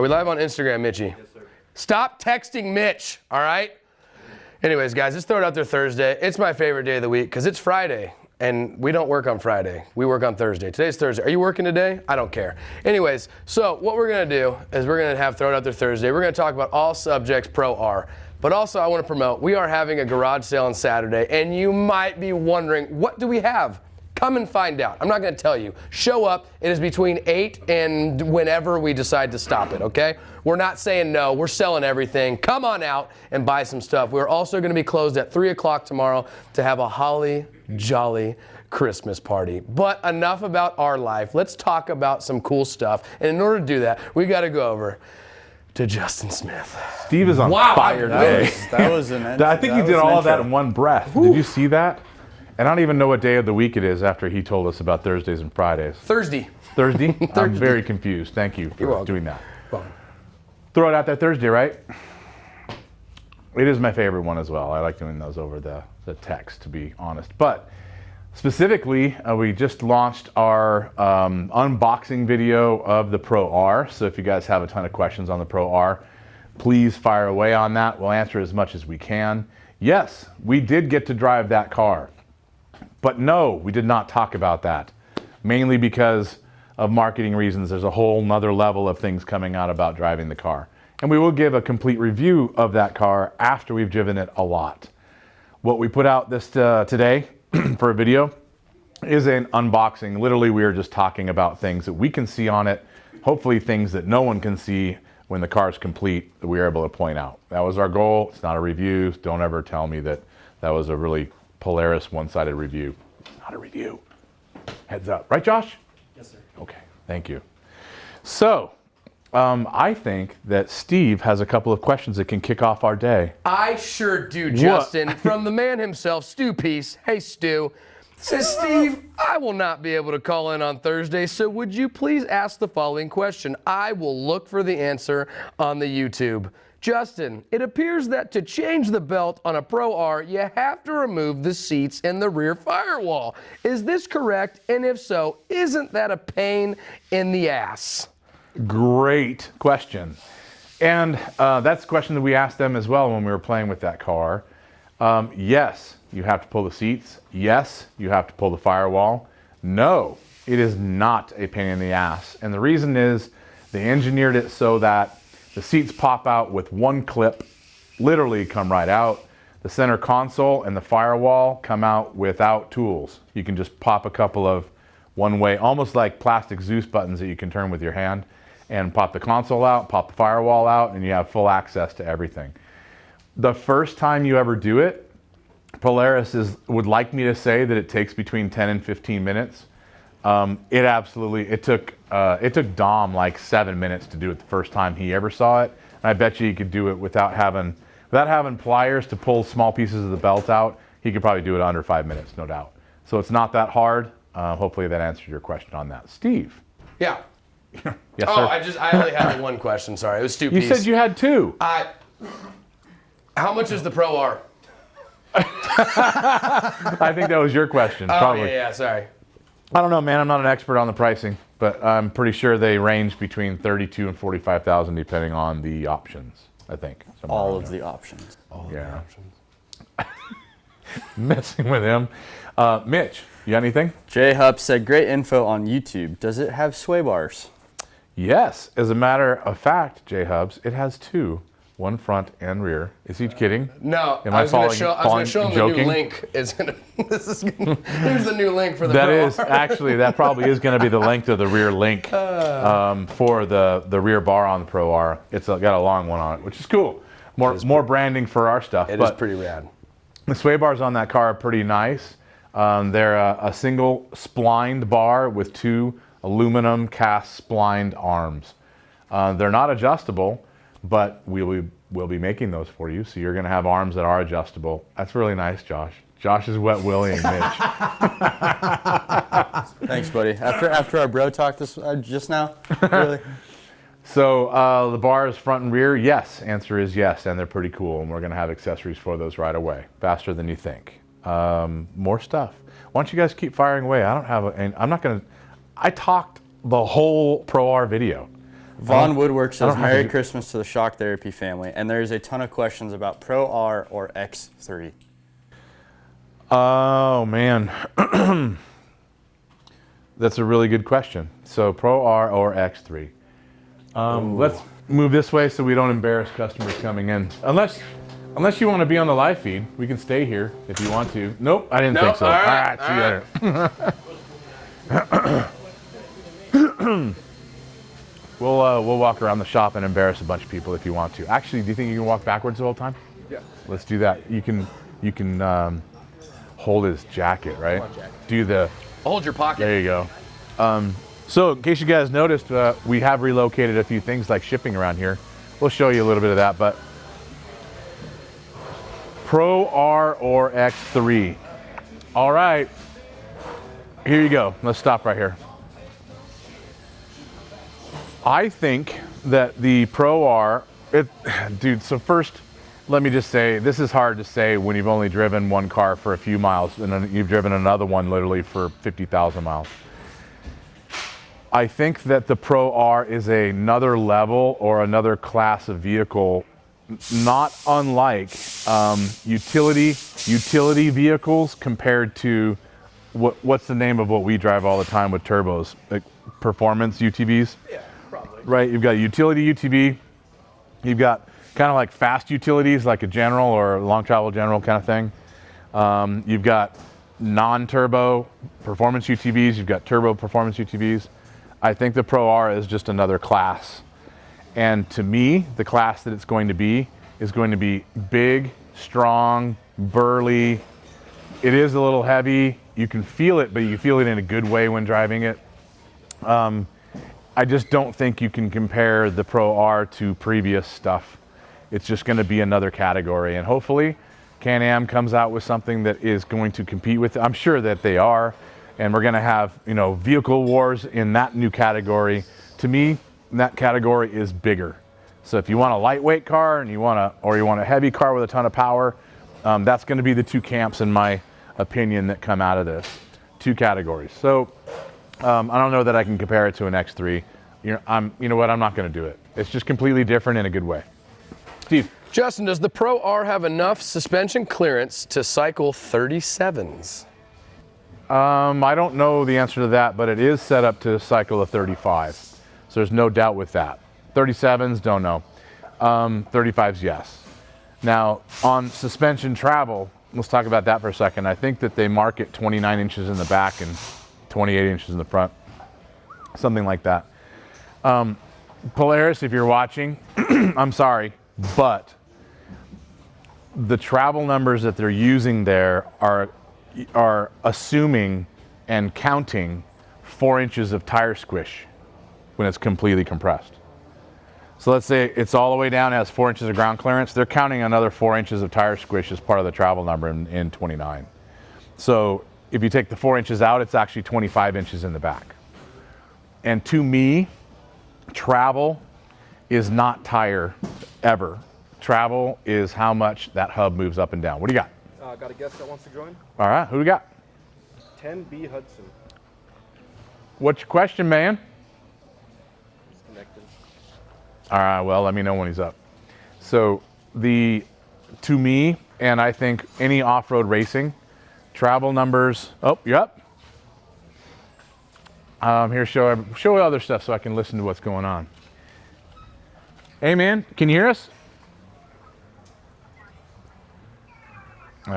we live on Instagram, Mitchie? Yes, sir. Stop texting Mitch, all right? Anyways, guys, let's throw it out there Thursday. It's my favorite day of the week because it's Friday, and we don't work on Friday. We work on Thursday. Today's Thursday. Are you working today? I don't care. Anyways, so what we're going to do is we're going to have throw it out there Thursday. We're going to talk about all subjects Pro R. But also I want to promote, we are having a garage sale on Saturday, and you might be wondering, what do we have? Come and find out. I'm not going to tell you. Show up. It is between 8 and whenever we decide to stop it, okay? We're not saying no. We're selling everything. Come on out and buy some stuff. We're also going to be closed at 3 o'clock tomorrow to have a holly jolly Christmas party. But enough about our life. Let's talk about some cool stuff. And in order to do that, we got to go over to Justin Smith. Steve is on fire today. That was an I think he did all of that in one breath. Did you see that? And I don't even know what day of the week it is after he told us about Thursdays and Fridays. Thursday. Thursday? I'm very confused. Thank you for doing that. Welcome. Throw it out there Thursday, right? It is my favorite one as well. I like doing those over the text, to be honest. But specifically, we just launched our unboxing video of the Pro R. So if you guys have a ton of questions on the Pro R, please fire away on that. We'll answer as much as we can. Yes, we did get to drive that car. But no, we did not talk about that, mainly because of marketing reasons. There's a whole nother level of things coming out about driving the car. And we will give a complete review of that car after we've driven it a lot. What we put out this today for a video is an unboxing. Literally, we are just talking about things that we can see on it, hopefully things that no one can see when the car is complete that we are able to point out. That was our goal. It's not a review. Don't ever tell me that that was a really Polaris one-sided review. It's not a review. Heads up. Right, Josh? Yes, sir. Okay, thank you. So, I think that Steve has a couple of questions that can kick off our day. I sure do, Justin. From the man himself, Stu Peace. Hey, Stu. Says, Steve, I will not be able to call in on Thursday, so would you please ask the following question? I will look for the answer on the YouTube. Justin, it appears that to change the belt on a Pro R, you have to remove the seats and the rear firewall. Is this correct? And if so, isn't that a pain in the ass? Great question. And that's a question that we asked them as well when we were playing with that car. Yes, you have to pull the seats. Yes, you have to pull the firewall. No, it is not a pain in the ass. And the reason is they engineered it so that the seats pop out with one clip, literally come right out. The center console and the firewall come out without tools. You can just pop a couple of one-way, almost like plastic Zeus buttons that you can turn with your hand, and pop the console out, pop the firewall out, and you have full access to everything. The first time you ever do it, Polaris would like me to say that it takes between 10 and 15 minutes. It took Dom like 7 minutes to do it the first time he ever saw it. And I bet you he could do it without having pliers to pull small pieces of the belt out. He could probably do it under 5 minutes, no doubt. So it's not that hard. Hopefully that answered your question on that. Steve. Yeah. Yes, sir. I only had one question. Sorry, it was Stu Peace. You said you had two. How much is the Pro R? I think that was your question. Probably. Yeah, sorry. I don't know, man. I'm not an expert on the pricing, but I'm pretty sure they range between $32,000 and $45,000 depending on the options, I think. All of the options. Yeah. Messing with him. Mitch, you got anything? J Hup said, great info on YouTube. Does it have sway bars? Yes. As a matter of fact, J Hubs, it has two. One front and rear. Is he kidding? No, Am I was going to show him joking? the new link. Here's the new link for the That Pro is R. actually, that probably is going to be the length of the rear link for the rear bar on the Pro R. It's got a long one on it, which is cool. More branding for our stuff. It is pretty rad. The sway bars on that car are pretty nice. They're a single splined bar with two aluminum cast splined arms. They're not adjustable, but we'll be making those for you. So you're going to have arms that are adjustable. That's really nice, Josh. Josh is wet willing Mitch. Thanks, buddy. After our bro talk just now, really. So the bars front and rear, yes. Answer is yes, and they're pretty cool. And we're going to have accessories for those right away, faster than you think. More stuff. Why don't you guys keep firing away? I talked the whole Pro R video. Vaughn Woodwork says, have Merry to- Christmas to the Shock Therapy family. And there's a ton of questions about Pro R or X3. Oh, man. That's a really good question. So Pro R or X3. Let's move this way so we don't embarrass customers coming in. Unless you want to be on the live feed, we can stay here if you want to. Nope, I didn't think so. All right, see you later. We'll walk around the shop and embarrass a bunch of people if you want to. Actually, do you think you can walk backwards the whole time? Yeah. Let's do that. You can hold his jacket, right? Do the. Hold your pocket. There you go. So in case you guys noticed, we have relocated a few things like shipping around here. We'll show you a little bit of that, but Pro R or X3. All right, here you go. Let's stop right here. I think that the Pro R, dude, so first, let me just say, this is hard to say when you've only driven one car for a few miles and then you've driven another one literally for 50,000 miles. I think that the Pro R is another level or another class of vehicle, not unlike utility vehicles compared to what's the name of what we drive all the time with turbos, like performance UTVs. Yeah, probably. Right, you've got a utility UTV, you've got kind of like fast utilities like a General or long travel General kind of thing. You've got non-turbo performance UTVs, you've got turbo performance UTVs. I think the Pro R is just another class. And to me, the class that it's going to be is going to be big, strong, burly. It is a little heavy. You can feel it, but you feel it in a good way when driving it. I just don't think you can compare the Pro R to previous stuff. It's just going to be another category. And hopefully, Can-Am comes out with something that is going to compete with it. I'm sure that they are. And we're going to have, vehicle wars in that new category. To me, that category is bigger. So if you want a lightweight car and you want a heavy car with a ton of power, that's going to be the two camps, in my opinion, that come out of this. Two categories. So I don't know that I can compare it to an X3. You know what? I'm not going to do it. It's just completely different in a good way. Steve. Justin, does the Pro R have enough suspension clearance to cycle 37s? I don't know the answer to that, but it is set up to cycle a 35. So there's no doubt with that. 37s, don't know. 35s, yes. Now, on suspension travel, let's talk about that for a second. I think that they market 29 inches in the back and 28 inches in the front. Something like that. Polaris, if you're watching, I'm sorry, but the travel numbers that they're using there are assuming and counting 4 inches of tire squish when it's completely compressed. So let's say it's all the way down, has 4 inches of ground clearance. They're counting another 4 inches of tire squish as part of the travel number in 29. So if you take the 4 inches out, it's actually 25 inches in the back. And to me, travel is not tire ever. Travel is how much that hub moves up and down. What do you got? Got a guest that wants to join? All right, who do we got? 10B Hudson. What's your question, man? He's connected. All right, well, let me know when he's up. So to me, and I think any off-road racing, travel numbers, oh, you're up. Here, show other stuff so I can listen to what's going on. Hey, man, can you hear us?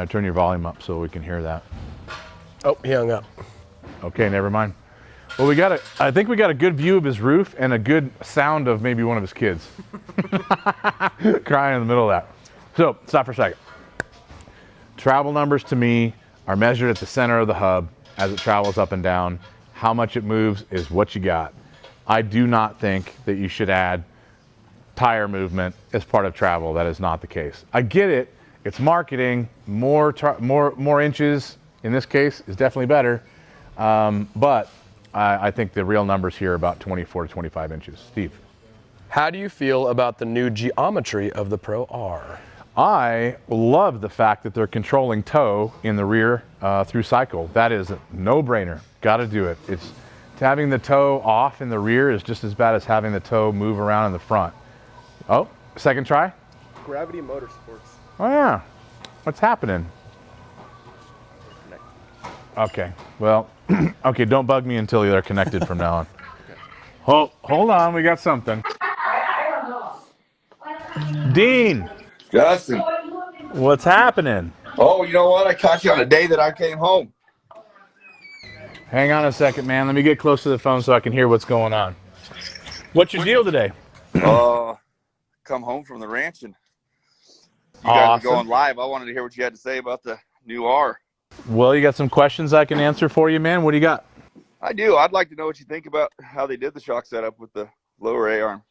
Turn your volume up so we can hear that. Oh, he hung up. Okay, never mind. Well, I think we got a good view of his roof and a good sound of maybe one of his kids crying in the middle of that. So, stop for a second. Travel numbers to me are measured at the center of the hub as it travels up and down. How much it moves is what you got. I do not think that you should add tire movement as part of travel. That is not the case. I get it. It's marketing. More inches in this case is definitely better. But I think the real numbers here are about 24 to 25 inches. Steve. How do you feel about the new geometry of the Pro R? I love the fact that they're controlling tow in the rear through cycle. That is a no-brainer. Got to do it. having the toe off in the rear is just as bad as having the toe move around in the front. Oh, second try? Gravity Motorsports. Oh yeah, what's happening? Okay, well, okay, don't bug me until they're connected from now on. Hold on, we got something. Dean, Justin. what's happening? Oh, you know what? I caught you on a day that I came home. Hang on a second, man. Let me get close to the phone so I can hear what's going on. What's your deal today? Come home from the ranch and you guys Awesome. were going live. I wanted to hear what you had to say about the new R. Well, you got some questions I can answer for you, man. What do you got? I do. I'd like to know what you think about how they did the shock setup with the lower A-arm.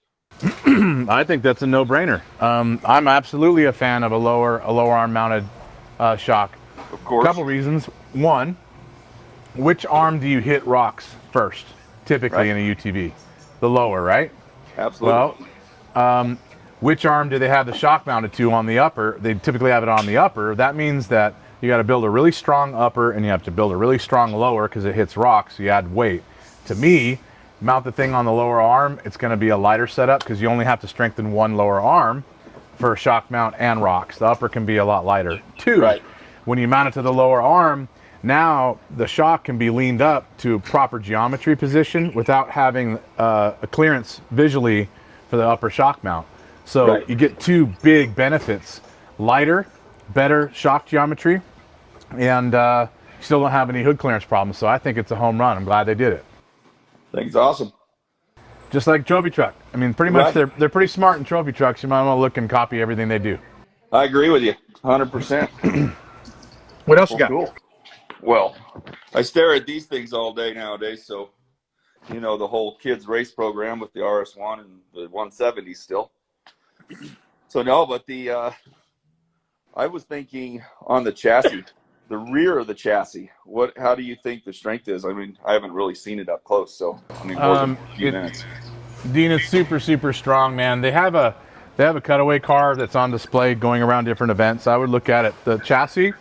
I think that's a no-brainer. I'm absolutely a fan of a lower arm mounted shock. Of course. A couple reasons. One, which arm do you hit rocks first, typically in a UTV? The lower, right? Absolutely. Well, which arm do they have the shock mounted to on the upper? They typically have it on the upper. That means that you got to build a really strong upper and you have to build a really strong lower because it hits rocks, so you add weight. To me, mount the thing on the lower arm, it's going to be a lighter setup because you only have to strengthen one lower arm for a shock mount and rocks. The upper can be a lot lighter. Two, Right. when you mount it to the lower arm, now the shock can be leaned up to a proper geometry position without having a clearance visually for the upper shock mount. So Right. you get two big benefits: lighter, better shock geometry, and you still don't have any hood clearance problems. So I think it's a home run. I'm glad they did it. I think it's awesome. Just like trophy truck. I mean, pretty much Right. they're pretty smart in trophy trucks. You might want to look and copy everything they do. I agree with you 100%. What else you got? Cool. Well, I stare at these things all day nowadays, so you know the whole kids race program with the RS1 and the 170 still. So no, but the I was thinking on the chassis, the rear of the chassis. How do you think the strength is? I mean, I haven't really seen it up close, so I mean, more than a few minutes. Dean, it's super strong, man. They have a cutaway car that's on display going around different events. I would look at it. The chassis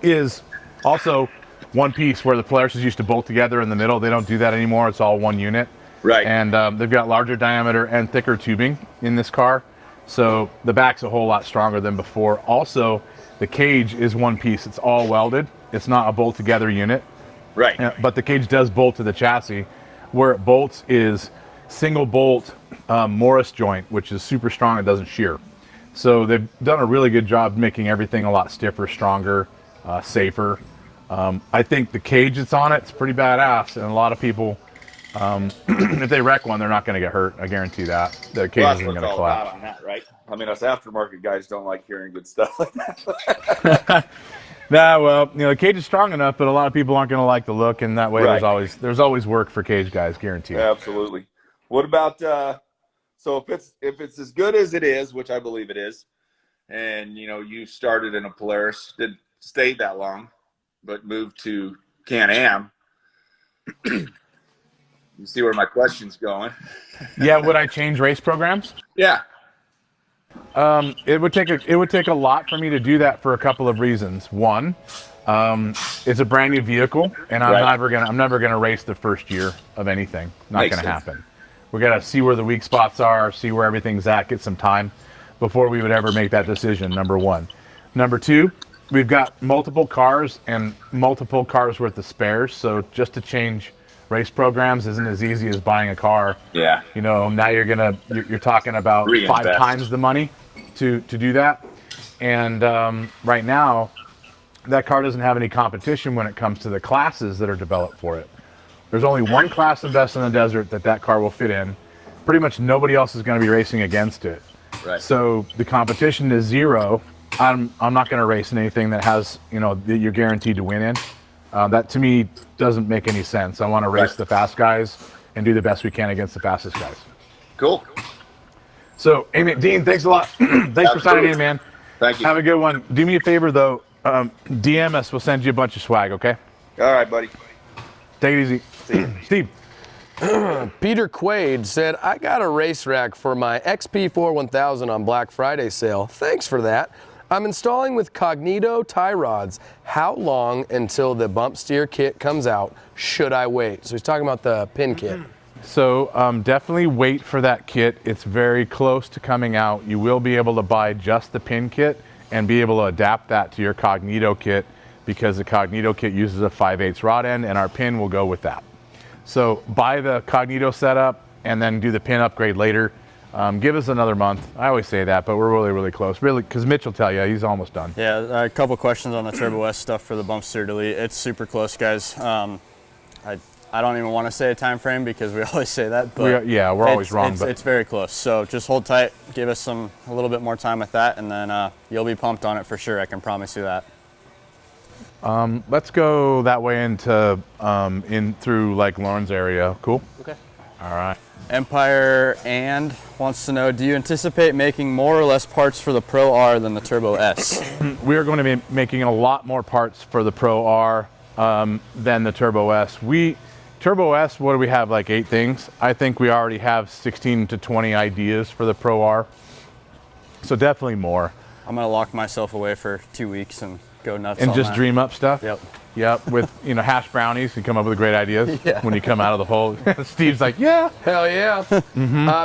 is also one piece where the Polaris used to bolt together in the middle. They don't do that anymore. It's all one unit. Right. And they've got larger diameter and thicker tubing in this car. So the back's a whole lot stronger than before. Also, the cage is one piece. It's all welded. It's not a bolt together unit. Right. But the cage does bolt to the chassis. Where it bolts is single bolt Morris joint, which is super strong. It doesn't shear. So they've done a really good job making everything a lot stiffer, stronger, safer. I think the cage that's on it's pretty badass, and a lot of people, if they wreck one, they're not going to get hurt. I guarantee that. The cage Well, that's isn't what going it's to all about collapse. on that, right? I mean, us aftermarket guys don't like hearing good stuff like that. Nah, well, you know, the cage is strong enough, but a lot of people aren't going to like the look, and that way Right. there's always work for cage guys, guaranteed. Absolutely. What about so if it's as good as it is, which I believe it is, and you know you started in a Polaris, didn't stay that long, but moved to Can-Am. You see where my question's going? Yeah, would I change race programs? Yeah. It would take a lot for me to do that for a couple of reasons. One, it's a brand new vehicle, and I'm Right. never gonna race the first year of anything. Not Makes gonna sense. happen. We gotta see where the weak spots are, see where everything's at, get some time before we would ever make that decision. Number one. Number two, we've got multiple cars and multiple cars worth of spares, so just to change race programs isn't as easy as buying a car. Yeah. You know, now you're talking about Reinvest. 5 times the money to do that. And right now, that car doesn't have any competition when it comes to the classes that are developed for it. There's only one class of Best in the Desert that car will fit in. Pretty much nobody else is going to be racing against it. Right. So the competition is zero. I'm not going to race in anything that has, you know, that you're guaranteed to win in. That to me doesn't make any sense. I want to race Right. the fast guys and do the best we can against the fastest guys. Cool. So, Amy, Dean, thanks a lot. Thanks for signing in, man. Thank you. Have a good one. Do me a favor, though. DM us. We'll send you a bunch of swag, okay? All right, buddy. Take it easy. See you. Steve. Peter Quaid said, I got a race rack for my XP4 1000 on Black Friday sale. Thanks for that. I'm installing with Cognito tie rods. How long until the bump steer kit comes out? Should I wait? So he's talking about the pin kit. So definitely wait for that kit. It's very close to coming out. You will be able to buy just the pin kit and be able to adapt that to your Cognito kit, because the Cognito kit uses a 5/8 rod end and our pin will go with that. So buy the Cognito setup and then do the pin upgrade later. Give us another month. I always say that, but we're really, really close. Really, because Mitch will tell you, he's almost done. Yeah, a couple questions on the Turbo S stuff for the bump steer delete. It's super close, guys. I don't even want to say a time frame because we always say that, but we're always wrong. It's very close. So just hold tight, give us a little bit more time with that, and then you'll be pumped on it for sure. I can promise you that. Let's go that way into in through like Lauren's area. Cool. Okay. All right. Empire and wants to know, do you anticipate making more or less parts for the Pro R than the Turbo S? We are going to be making a lot more parts for the Pro R than the Turbo S. Turbo S, what do we have, like 8 things? I think we already have 16 to 20 ideas for the Pro R. So definitely more. I'm going to lock myself away for 2 weeks and go nuts And on just that. dream up stuff? Yep. Yep, with hash brownies, you come up with great ideas when you come out of the hole. Steve's like, yeah. Hell yeah.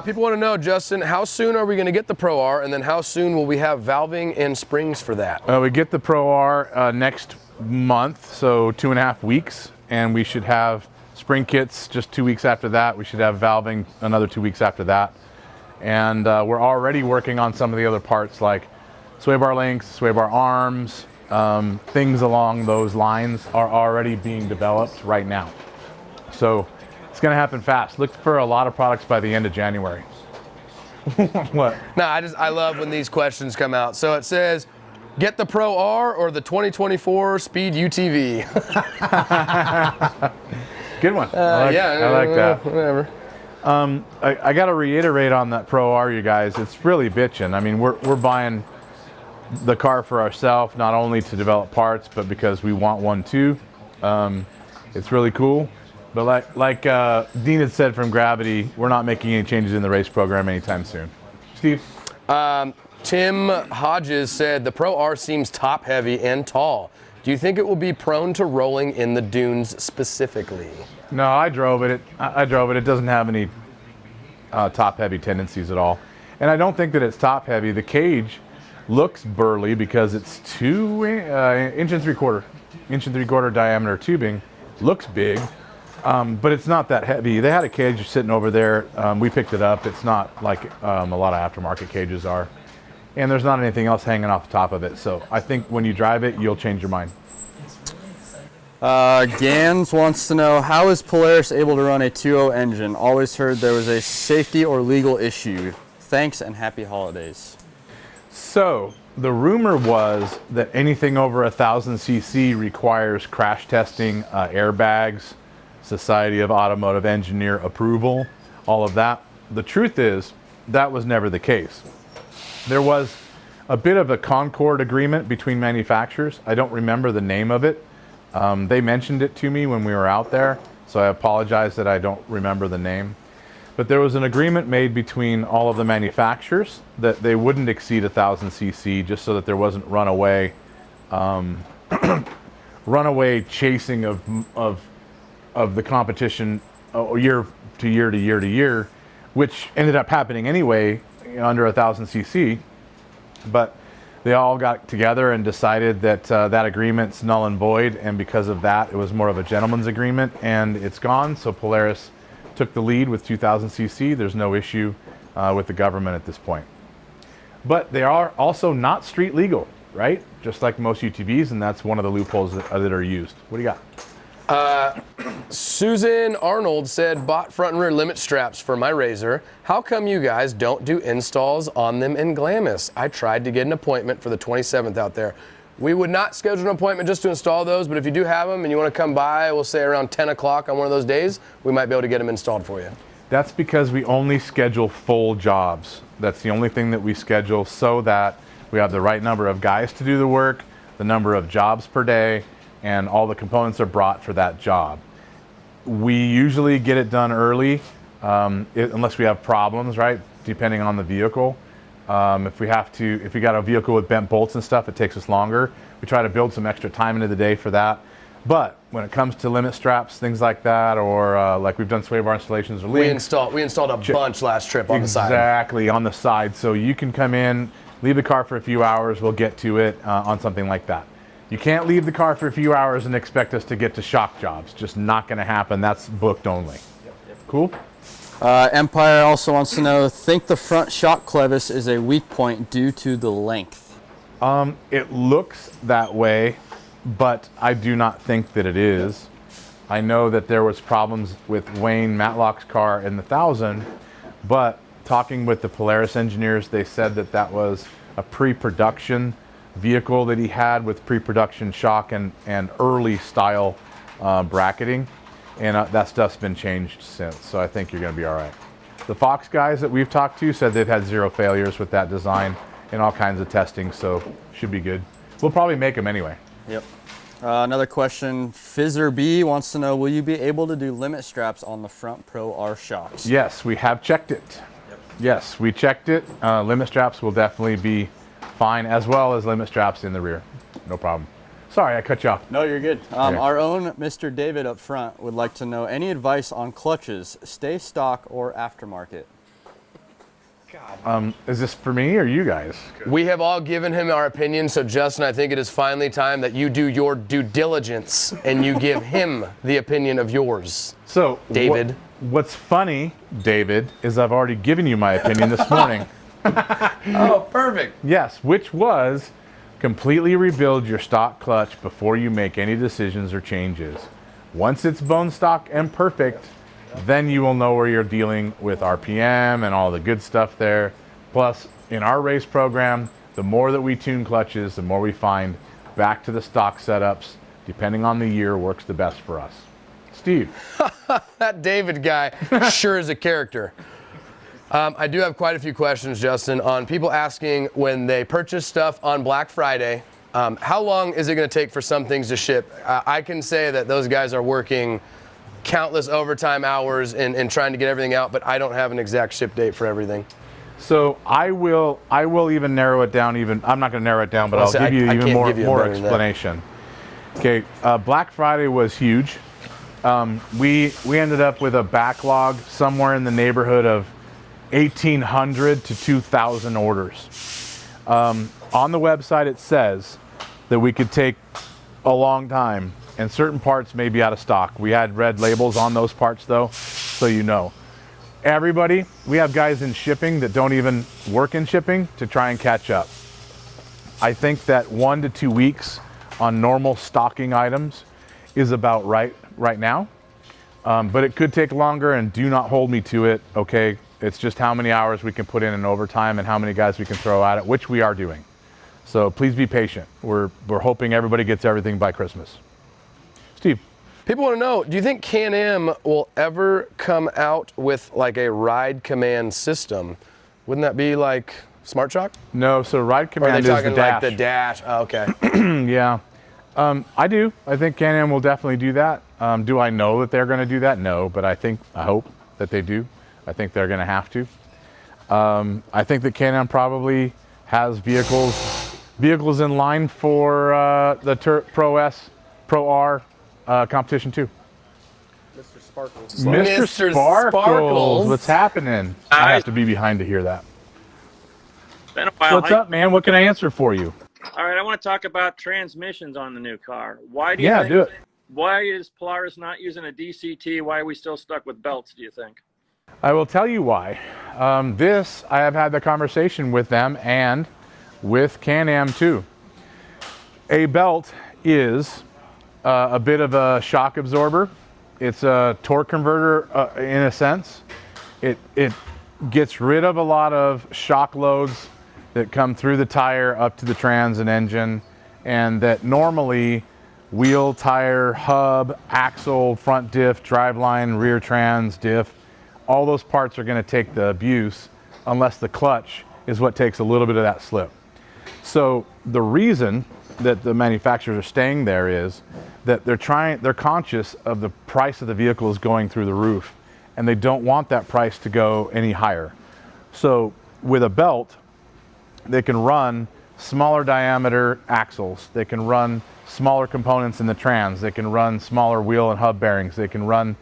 People want to know, Justin, how soon are we going to get the Pro R, and then how soon will we have valving and springs for that? We get the Pro R next month, so 2.5 weeks, and we should have spring kits just 2 weeks after that. We should have valving another 2 weeks after that. And we're already working on some of the other parts like sway bar links, sway bar arms, things along those lines are already being developed right now. So it's going to happen fast. Look for a lot of products by the end of January. What? No, I love when these questions come out. So it says, get the Pro R or the 2024 Speed UTV? Good one. I like that. Whatever. I got to reiterate on that Pro R, you guys. It's really bitching. I mean, we're buying the car for ourselves, not only to develop parts, but because we want one too. It's really cool. But like Dean had said from Gravity, we're not making any changes in the race program anytime soon. Steve? Tim Hodges said the Pro R seems top heavy and tall. Do you think it will be prone to rolling in the dunes specifically? No, I drove it. It doesn't have any top heavy tendencies at all. And I don't think that it's top heavy. The cage looks burly because it's 2 inch and 3/4 diameter tubing. Looks big, but it's not that heavy. They had a cage sitting over there. We picked it up. It's not like a lot of aftermarket cages are. And there's not anything else hanging off the top of it. So I think when you drive it, you'll change your mind. Gans wants to know, how is Polaris able to run a 2.0 engine? Always heard there was a safety or legal issue. Thanks and happy holidays. So the rumor was that anything over 1,000 cc requires crash testing, airbags, Society of Automotive Engineer approval, all of that. The truth is that was never the case. There was a bit of a Concord agreement between manufacturers. I don't remember the name of it. They mentioned it to me when we were out there, so I apologize that I don't remember the name. But there was an agreement made between all of the manufacturers that they wouldn't exceed 1,000 cc just so that there wasn't runaway chasing of the competition year to year to year to year, which ended up happening anyway under 1,000 cc. But they all got together and decided that that agreement's null and void, and because of that, it was more of a gentleman's agreement, and it's gone. So Polaris took the lead with 2,000 cc. There's no issue with the government at this point. But they are also not street legal, right? Just like most UTVs, and that's one of the loopholes that are used. What do you got? Susan Arnold said, bought front and rear limit straps for my RZR. How come you guys don't do installs on them in Glamis? I tried to get an appointment for the 27th out there. We would not schedule an appointment just to install those, but if you do have them and you want to come by, we'll say around 10 o'clock on one of those days, we might be able to get them installed for you. That's because we only schedule full jobs. That's the only thing that we schedule so that we have the right number of guys to do the work, the number of jobs per day, and all the components are brought for that job. We usually get it done early, unless we have problems, right? Depending on the vehicle. If we got a vehicle with bent bolts and stuff, it takes us longer. We try to build some extra time into the day for that. But when it comes to limit straps, things like that, or like we've done sway bar installations or links. We installed a bunch last trip on the side. Exactly, on the side. So you can come in, leave the car for a few hours, we'll get to it on something like that. You can't leave the car for a few hours and expect us to get to shock jobs. Just not going to happen. That's booked only. Cool? Empire also wants to know, think the front shock clevis is a weak point due to the length? It looks that way, but I do not think that it is. I know that there was problems with Wayne Matlock's car in the 1000, but talking with the Polaris engineers, they said that that was a pre-production vehicle that he had with pre-production shock and early style bracketing, and that stuff's been changed since, so I think you're going to be all right. The Fox guys that we've talked to said they've had 0 failures with that design and all kinds of testing, so should be good. We'll probably make them anyway. Yep. Another question, Fizzer B wants to know, will you be able to do limit straps on the front Pro R shocks? Yes, we have checked it. Yep. Yes, we checked it. Limit straps will definitely be fine, as well as limit straps in the rear. No problem. Sorry, I cut you off. No, you're good. Our own Mr. David up front would like to know any advice on clutches, stay stock or aftermarket? Is this for me or you guys? We have all given him our opinion, so Justin, I think it is finally time that you do your due diligence and you give him the opinion of yours. So, David. What's funny, David, is I've already given you my opinion this morning. Oh, perfect. Yes, which was completely rebuild your stock clutch before you make any decisions or changes. Once it's bone stock and perfect, then you will know where you're dealing with RPM and all the good stuff there. Plus, in our race program, the more that we tune clutches, the more we find back to the stock setups, depending on the year, works the best for us. Steve. That David guy sure is a character. I do have quite a few questions, Justin, on people asking when they purchase stuff on Black Friday, how long is it going to take for some things to ship? I can say that those guys are working countless overtime hours in trying to get everything out, but I don't have an exact ship date for everything. So I will even narrow it down. I'm not going to narrow it down, but I'll give you even more explanation. Okay, Black Friday was huge. We ended up with a backlog somewhere in the neighborhood of 1,800 to 2,000 orders. On the website it says that we could take a long time, and certain parts may be out of stock. We had red labels on those parts though, so you know. Everybody, we have guys in shipping that don't even work in shipping to try and catch up. I think that 1 to 2 weeks on normal stocking items is about right now, but it could take longer, and do not hold me to it, okay? It's just how many hours we can put in overtime and how many guys we can throw at it, which we are doing. So please be patient. We're hoping everybody gets everything by Christmas. Steve. People want to know, do you think Can-Am will ever come out with like a ride command system? Wouldn't that be like Smart Shock? No, so ride command is the dash. Like the dash? Oh, okay. Yeah. I do. I think Can-Am will definitely do that. Do I know that they're going to do that? No, but I hope that they do. I think they're going to have to. I think that Can-Am probably has vehicles in line for the Pro R competition too. Mr. Sparkles. Mr. Sparkles. Sparkles. What's happening? I have to be behind to hear that. It's been a while. What's up, man? What can I answer for you? All right, I want to talk about transmissions on the new car. Why do you think, do it. Why is Polaris not using a DCT? Why are we still stuck with belts, do you think? I will tell you why. I have had the conversation with them and with Can-Am too. A belt is a bit of a shock absorber. It's a torque converter in a sense. It gets rid of a lot of shock loads that come through the tire up to the trans and engine, and that normally wheel, tire, hub, axle, front diff, driveline, rear trans, diff, all those parts are going to take the abuse unless the clutch is what takes a little bit of that slip. So the reason that the manufacturers are staying there is that they're conscious of the price of the vehicle is going through the roof, and they don't want that price to go any higher. So with a belt, they can run smaller diameter axles. They can run smaller components in the trans. They can run smaller wheel and hub bearings. They can run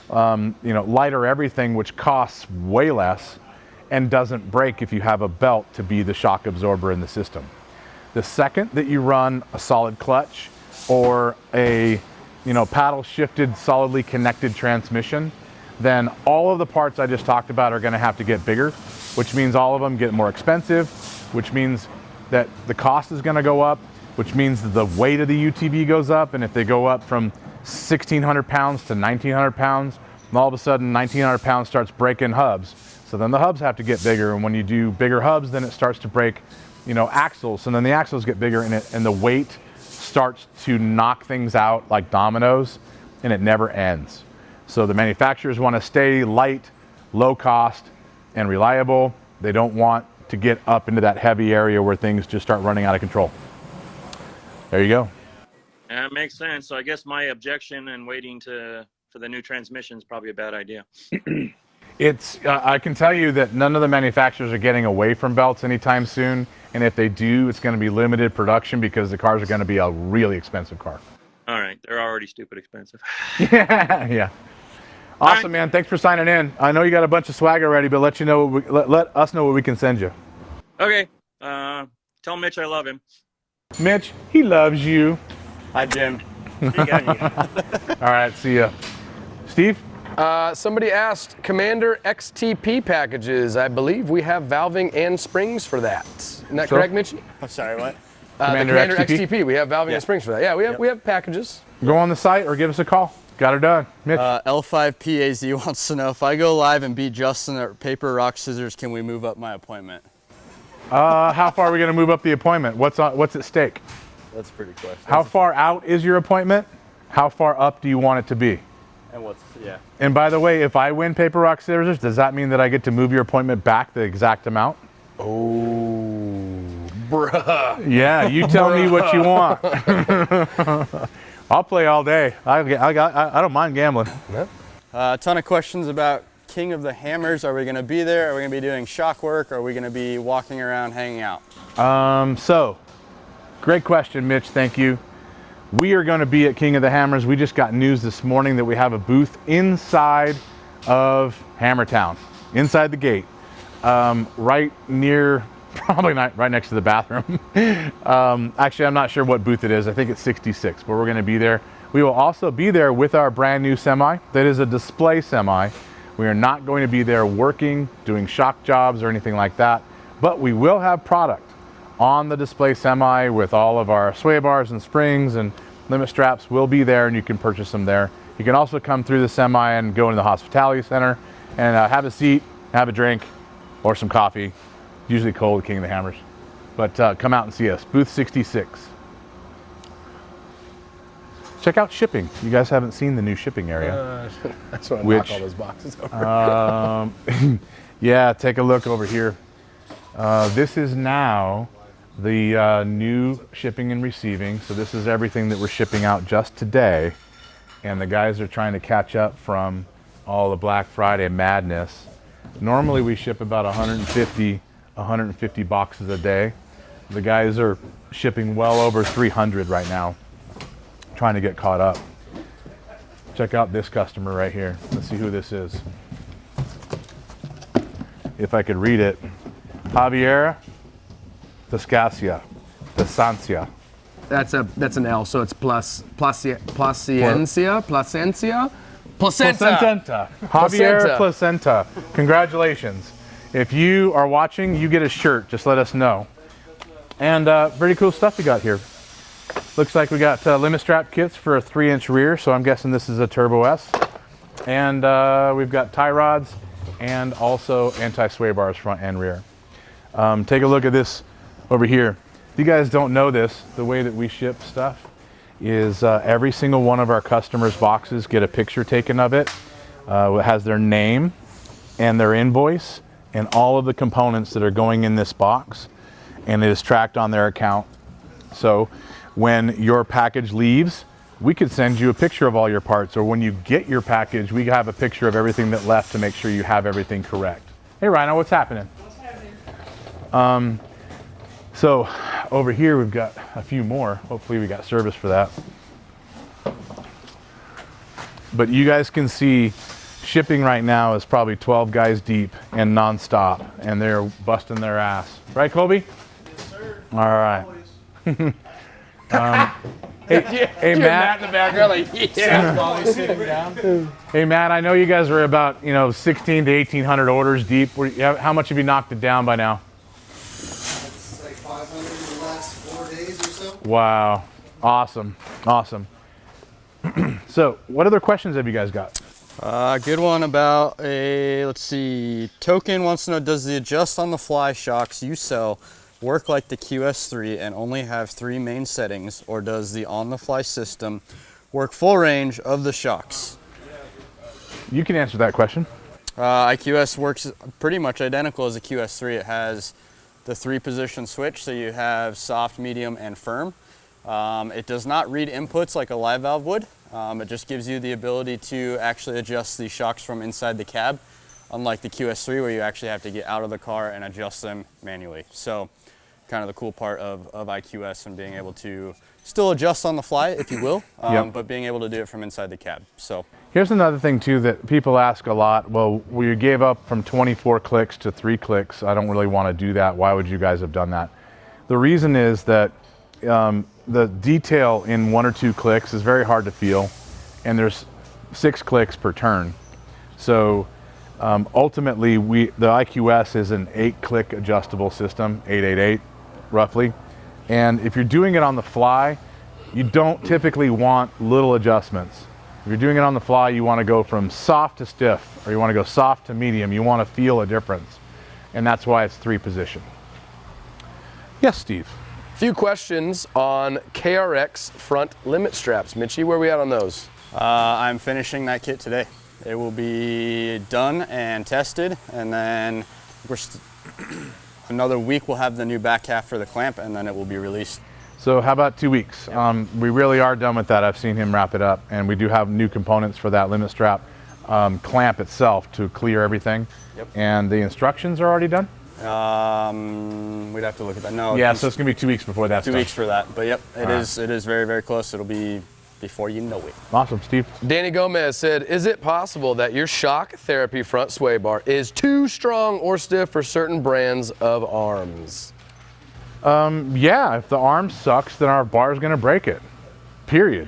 lighter everything, which costs way less and doesn't break if you have a belt to be the shock absorber in the system. The second that you run a solid clutch or a paddle shifted, solidly connected transmission, then all of the parts I just talked about are going to have to get bigger, which means all of them get more expensive, which means that the cost is going to go up, which means that the weight of the UTV goes up. And if they go up from 1,600 pounds to 1,900 pounds, and all of a sudden 1,900 pounds starts breaking hubs. So then the hubs have to get bigger. And when you do bigger hubs, then it starts to break, axles. And then the axles get bigger and the weight starts to knock things out like dominoes, and it never ends. So the manufacturers want to stay light, low cost, and reliable. They don't want to get up into that heavy area where things just start running out of control. There you go. That makes sense. So I guess my objection and waiting for the new transmission is probably a bad idea. I can tell you that none of the manufacturers are getting away from belts anytime soon. And if they do, it's going to be limited production because the cars are going to be a really expensive car. All right. They're already stupid expensive. Yeah. Awesome, right. man. Thanks for signing in. I know you got a bunch of swag already, but let us know what we can send you. Okay. Tell Mitch I love him. Mitch, he loves you. Hi, Jim. All right, see ya. Steve? Somebody asked Commander XTP packages. I believe we have valving and springs for that. Isn't that correct, Mitchie? I'm sorry, what? Commander XTP. We have valving and springs for that. Yeah, we have packages. Go on the site or give us a call. Got her done. Mitch? L5PAZ wants to know if I go live and beat Justin at paper, rock, scissors, can we move up my appointment? How far are we going to move up the appointment? What's at stake? That's a pretty question. How far out is your appointment? How far up do you want it to be? And And by the way, if I win paper, rock, scissors, does that mean that I get to move your appointment back the exact amount? Oh, bruh. Yeah, you tell me what you want. I'll play all day. I don't mind gambling. A ton of questions about King of the Hammers. Are we going to be there? Are we going to be doing shock work? Are we going to be walking around, hanging out? So, great question, Mitch. Thank you. We are going to be at King of the Hammers. We just got news this morning that we have a booth inside of Hammertown, inside the gate, right near, probably not right next to the bathroom. Actually, I'm not sure what booth it is. I think it's 66, but we're going to be there. We will also be there with our brand new semi. That is a display semi. We are not going to be there working, doing shock jobs or anything like that, but we will have product on the display semi with all of our sway bars and springs and limit straps. Will be there and you can purchase them there. You can also come through the semi and go into the hospitality center and have a seat, have a drink or some coffee. Usually cold at King of the Hammers. But come out and see us. Booth 66. Check out shipping. You guys haven't seen the new shipping area. That's why I knock all those boxes over. Yeah, take a look over here. This is now the new shipping and receiving. So this is everything that we're shipping out just today. And the guys are trying to catch up from all the Black Friday madness. Normally we ship about 150 boxes a day. The guys are shipping well over 300 right now, trying to get caught up. Check out this customer right here. Let's see who this is. If I could read it. Javier Tascasia. That's an L, so it's Placencia. Javier Placenta. Congratulations. If you are watching, you get a shirt. Just let us know. And very cool stuff we got here. Looks like we got limit strap kits for a 3-inch rear, so I'm guessing this is a Turbo S. And we've got tie rods and also anti-sway bars front and rear. Take a look at this over here. If you guys don't know this, the way that we ship stuff is every single one of our customers' boxes get a picture taken of it. It has their name and their invoice and all of the components that are going in this box, and it is tracked on their account. So when your package leaves, we could send you a picture of all your parts, or when you get your package, we have a picture of everything that left to make sure you have everything correct. Hey Rhino, what's happening? So over here we've got a few more. Hopefully we got service for that. But you guys can see shipping right now is probably 12 guys deep and nonstop, and they're busting their ass. Right, Colby? Yes, sir. All right. Hey, Matt. In the background, like, yeah. While he's sitting down. Hey, Matt. I know you guys are about 16 to 1,800 orders deep. How much have you knocked it down by now? It's like 500 in the last 4 days or so. Wow. Awesome. Awesome. So, what other questions have you guys got? Good one about let's see, Token wants to know, does the adjust on the fly shocks you sell work like the QS3 and only have 3 main settings, or does the on the fly system work full range of the shocks? You can answer that question. IQS works pretty much identical as the QS3. It has the 3-position switch, so you have soft, medium, and firm. It does not read inputs like a live valve would. It just gives you the ability to actually adjust the shocks from inside the cab, unlike the QS3 where you actually have to get out of the car and adjust them manually. So kind of the cool part of IQS and being able to still adjust on the fly, if you will, but being able to do it from inside the cab. So here's another thing too that people ask a lot. Well, we gave up from 24 clicks to 3 clicks. I don't really want to do that. Why would you guys have done that? The reason is that the detail in 1 or 2 clicks is very hard to feel, and there's 6 clicks per turn. So ultimately, the IQS is an 8-click adjustable system, 888 roughly. And if you're doing it on the fly, you don't typically want little adjustments. If you're doing it on the fly, you want to go from soft to stiff, or you want to go soft to medium. You want to feel a difference, and that's why it's 3-position. Yes, Steve. Few questions on KRX front limit straps. Mitchie, where are we at on those? I'm finishing that kit today. It will be done and tested, and then another week we'll have the new back half for the clamp, and then it will be released. So how about 2 weeks? We really are done with that. I've seen him wrap it up, and we do have new components for that limit strap clamp itself to clear everything. Yep. And the instructions are already done? We'd have to look at that. No. Yeah, so it's gonna be 2 weeks before that's 2 done. weeks for that, but yep, it All is. It is very, very close. It'll be before you know it. Awesome, Steve. Danny Gomez said, is it possible that your shock therapy front sway bar is too strong or stiff for certain brands of arms? Yeah, if the arm sucks, then our bar is gonna break it, period.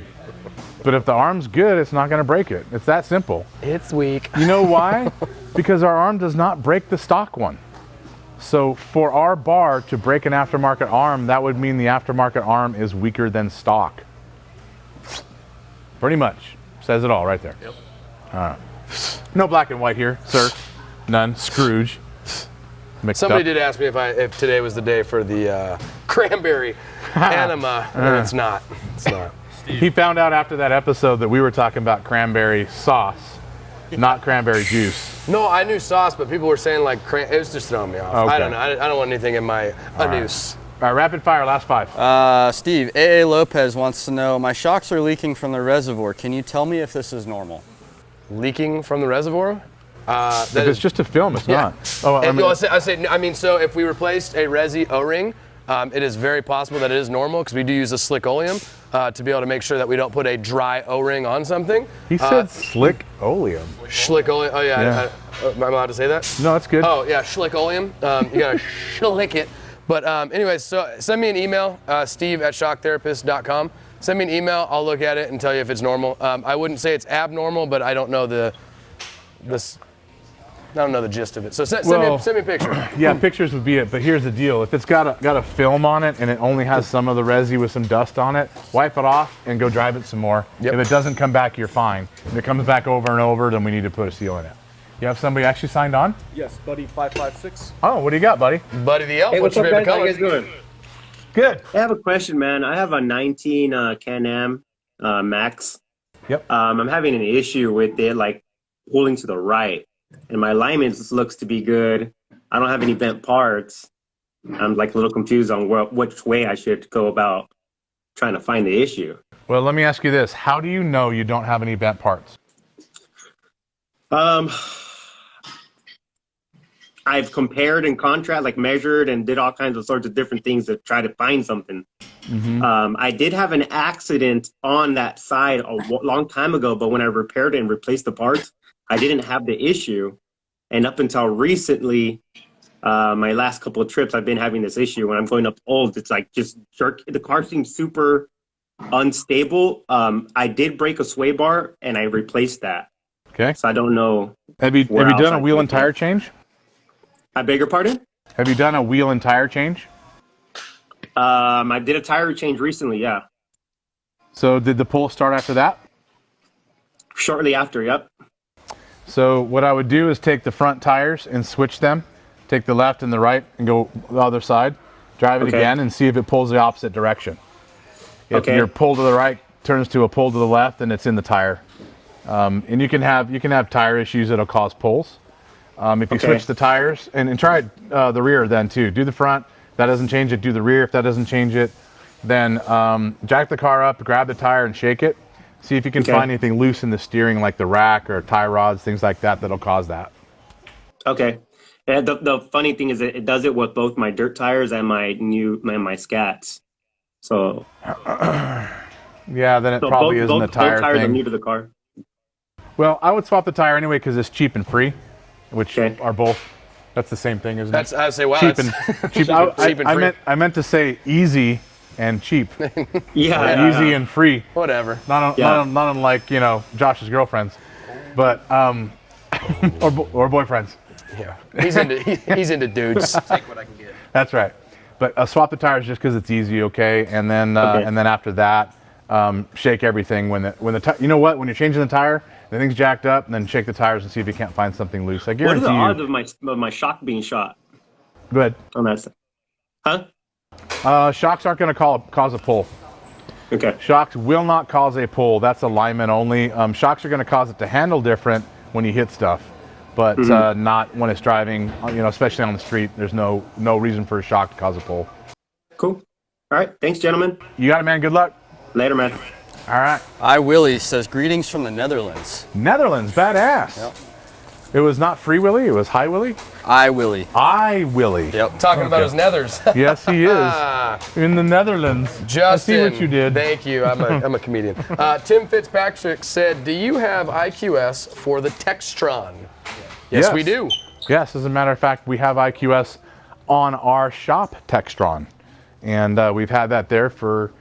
But if the arm's good, it's not gonna break it. It's that simple. It's weak. You know why? Because our arm does not break the stock one. So for our bar to break an aftermarket arm, that would mean the aftermarket arm is weaker than stock. Pretty much. Says it all right there. Yep. All right. No black and white here, sir. None. Scrooge. Mixed Somebody up. did ask me if today was the day for the cranberry anima, and it's not. It's not. He found out after that episode that we were talking about cranberry sauce, not cranberry juice. No, I knew sauce, but people were saying like it was just throwing me off. Okay. I don't know. I don't want anything in my anus. All right, rapid fire, last 5. Steve, A.A. Lopez wants to know, my shocks are leaking from the reservoir. Can you tell me if this is normal? Leaking from the reservoir? If it's just a film, it's Yeah. not. Oh, I mean, so if we replaced a Resi O-ring, it is very possible that it is normal because we do use a slick oleum to be able to make sure that we don't put a dry O-ring on something. he said slick oleum. Schlick oleum. Oh yeah. Am I allowed to say that? No, it's good. Oh yeah, schlick oleum. You gotta schlick it. But anyways, so send me an email, steve@shocktherapist.com. Send me an email. I'll look at it and tell you if it's normal. I wouldn't say it's abnormal, but I don't know the gist of it. So send me a picture. Yeah, pictures would be it, but here's the deal. If it's got a film on it and it only has some of the resi with some dust on it, wipe it off and go drive it some more. Yep. If it doesn't come back, you're fine. If it comes back over and over, then we need to put a seal in it. You have somebody actually signed on? Yes, buddy 556. Oh, what do you got, buddy? Buddy the Elf, Hey, what's what's your up, favorite guys? How color? you guys doing? Good. I have a question, man. I have a 19 Can-Am Max. Yep. I'm having an issue with it, like pulling to the right, and my alignment looks to be good. I don't have any bent parts. I'm like a little confused on which way I should go about trying to find the issue. Well, let me ask you this. How do you know you don't have any bent parts? I've compared and contrast, like measured and did all kinds of sorts of different things to try to find something. I did have an accident on that side a long time ago, but when I repaired it and replaced the parts, I didn't have the issue. And up until recently, my last couple of trips, I've been having this issue. When I'm going up old, it's like just jerk. The car seems super unstable. I did break a sway bar and I replaced that. Okay. So I don't know. Have you done a wheel and tire change? I beg your pardon? Have you done a wheel and tire change? I did a tire change recently, yeah. So did the pull start after that? Shortly after, yep. So what I would do is take the front tires and switch them. Take the left and the right and go the other side. Drive it again and see if it pulls the opposite direction. If your pull to the right turns to a pull to the left, then it's in the tire. And you can have tire issues that'll cause pulls. If you switch the tires and try the rear then too. Do the front. If that doesn't change it, do the rear. If that doesn't change it, then jack the car up, grab the tire and shake it. See if you can find anything loose in the steering like the rack or tie rods, things like that that'll cause that. Okay. And the funny thing is that it does it with both my dirt tires and my scats. So yeah, then it probably isn't a tire both tires thing. are new to the car. Well, I would swap the tire anyway because it's cheap and free, which are both. That's the same thing, isn't it? I'd say, wow, cheap that's and cheap. I meant to say easy and cheap. Easy and free. Whatever. Not unlike Josh's girlfriends, but or boyfriends. Yeah, he's into dudes. Take what I can get. That's right. But swap the tires just because it's easy, okay? And then after that, shake everything when when you're changing the tire, the thing's jacked up, and then shake the tires and see if you can't find something loose. I guarantee you. What are the odds of my shock being shot? Go ahead. On that side. Huh? Shocks aren't going to cause a pull. Okay. Shocks will not cause a pull. That's alignment only. Shocks are going to cause it to handle different when you hit stuff, but not when it's driving. Especially on the street. There's no reason for a shock to cause a pull. Cool. All right. Thanks, gentlemen. You got it, man. Good luck. Later, man. All right. I Willie says greetings from the Netherlands. Netherlands, badass. Yep. It was not Free Willy. It was Hi Willy. I Willie. I Willy. Yep. Talking about his nethers. Yes, he is. In the Netherlands. Justin, I see what you did. Thank you. I'm a comedian. Tim Fitzpatrick said, "Do you have IQS for the Textron?" Yes, we do. Yes, as a matter of fact, we have IQS on our shop Textron, and we've had that there for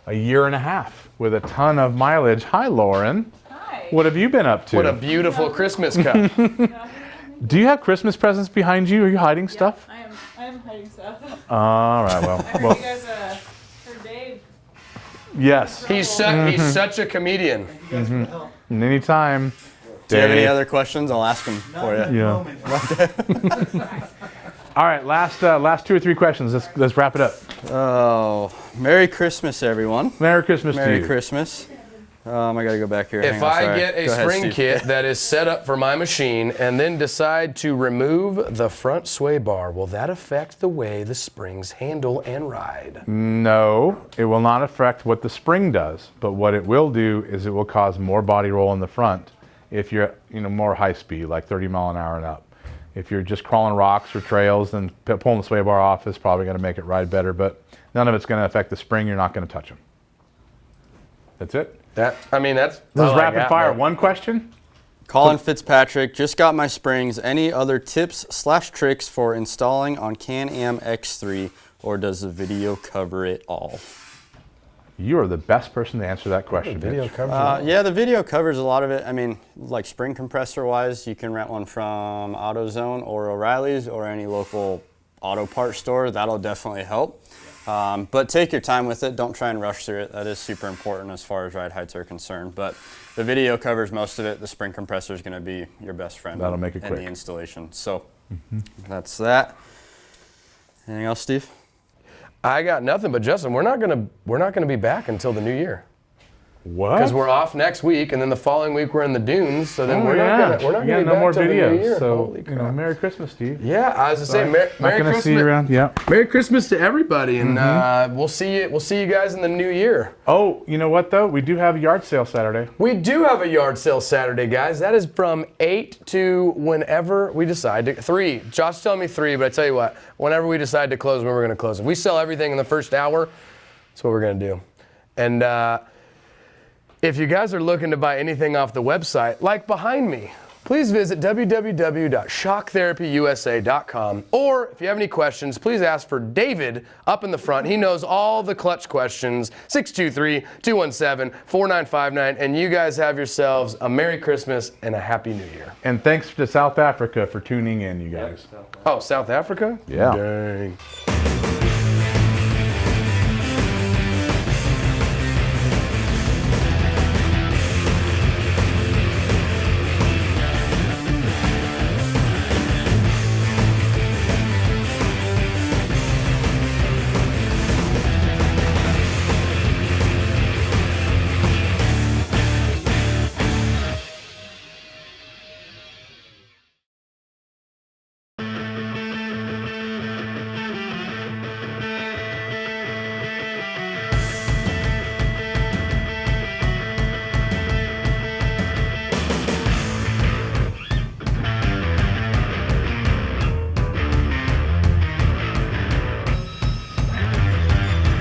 a year and a half with a ton of mileage. Hi, Lauren. Hi. What have you been up to? What a beautiful Christmas cup. Do you have Christmas presents behind you? Are you hiding stuff? I am hiding stuff. All right, well. I heard you guys heard Dave. Yes. He's such a comedian. Anytime. Do you have any other questions? I'll ask them for you. Yeah. All right, last 2 or 3 questions. Let's wrap it up. Oh, Merry Christmas, everyone. Merry Christmas to you. Merry Christmas. I gotta go back here. If I get a spring kit that is set up for my machine and then decide to remove the front sway bar, will that affect the way the springs handle and ride? No, it will not affect what the spring does, but what it will do is it will cause more body roll in the front if you're more high speed, like 30 mile an hour and up. If you're just crawling rocks or trails, then pulling the sway bar off is probably going to make it ride better, but none of it's going to affect the spring. You're not going to touch them. That's it. That's This is rapid fire. One question. Colin Fitzpatrick, just got my springs. Any other tips/tricks for installing on Can-Am X3, or does the video cover it all? You are the best person to answer that question. The video Mitch. covers Yeah, the video covers a lot of it. I mean, like spring compressor wise, you can rent one from AutoZone or O'Reilly's or any local auto parts store. That'll definitely help. But take your time with it. Don't try and rush through it. That is super important as far as ride heights are concerned. But the video covers most of it. The spring compressor is going to be your best friend. That'll make it in quick. the installation. So that's that. Anything else, Steve? I got nothing, but Justin, we're not gonna be back until the new year. What? Because we're off next week, and then the following week we're in the dunes. So then we're not gonna be no back more till the new videos. year. So Holy you know, crap. Merry Christmas, Steve. Yeah, I was to say Merry Not gonna Christmas. see you around. Yeah. Merry Christmas to everybody, and we'll see you guys in the new year. Oh, you know what though? We do have a yard sale Saturday. We do have a yard sale Saturday, guys. That is from 8 to whenever we decide to. 3. Josh's telling me 3, but I tell you what, whenever we decide to close, when we're going to close. If we sell everything in the first hour, that's what we're going to do. And if you guys are looking to buy anything off the website, like behind me, please visit www.shocktherapyusa.com. Or if you have any questions, please ask for David up in the front. He knows all the clutch questions. 623-217-4959. And you guys have yourselves a Merry Christmas and a Happy New Year. And thanks to South Africa for tuning in, you guys. Oh, South Africa? Yeah. Dang.